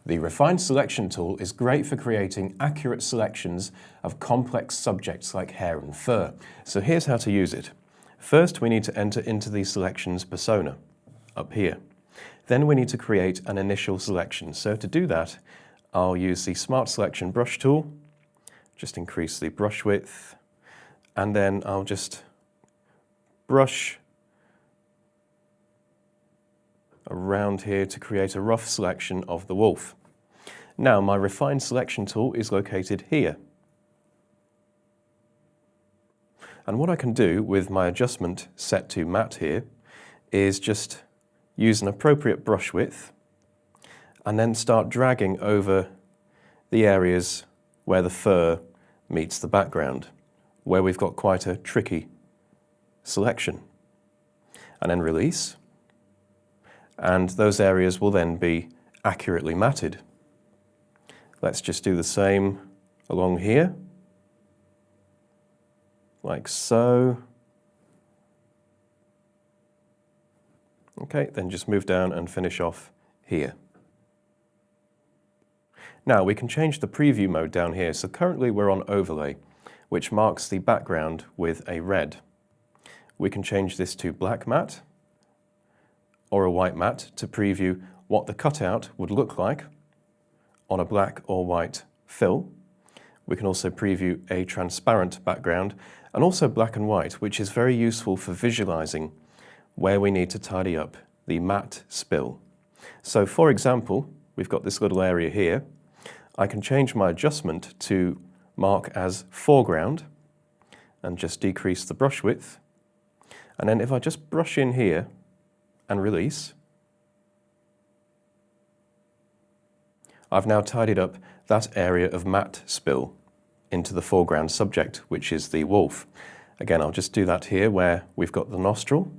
The Refine Selection tool is great for creating accurate selections of complex subjects like hair and fur. So here's how to use it. First, we need to enter into the selections persona, up here. Then we need to create an initial selection. So to do that, I'll use the Smart Selection brush tool, just increase the brush width, and then I'll just brush around here to create a rough selection of the wolf. Now my Refine Selection tool is located here. And what I can do with my adjustment set to matte here is just use an appropriate brush width and then start dragging over the areas where the fur meets the background, where we've got quite a tricky selection. And then release. And those areas will then be accurately matted. Let's just do the same along here, like so. Okay, then just move down and finish off here. Now we can change the preview mode down here. So currently we're on overlay, which marks the background with a red. We can change this to black matte or a white matte to preview what the cutout would look like on a black or white fill. We can also preview a transparent background and also black and white, which is very useful for visualizing where we need to tidy up the matte spill. So for example, we've got this little area here. I can change my adjustment to mark as foreground and just decrease the brush width. And then if I just brush in here and release, I've now tidied up that area of matte spill into the foreground subject, which is the wolf. Again, I'll just do that here where we've got the nostril.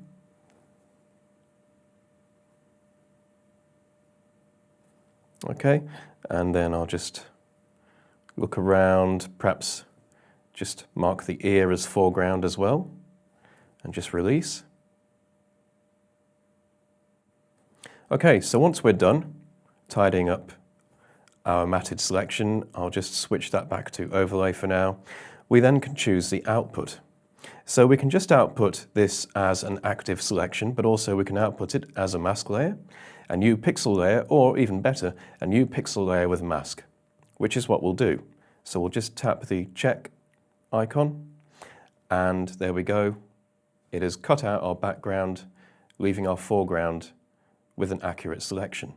Okay, and then I'll just look around, perhaps just mark the ear as foreground as well, and just release. Okay, so once we're done tidying up our matted selection, I'll just switch that back to overlay for now. We then can choose the output. So we can just output this as an active selection, but also we can output it as a mask layer, a new pixel layer, or even better, a new pixel layer with mask, which is what we'll do. So we'll just tap the check icon, and there we go. It has cut out our background, leaving our foreground with an accurate selection.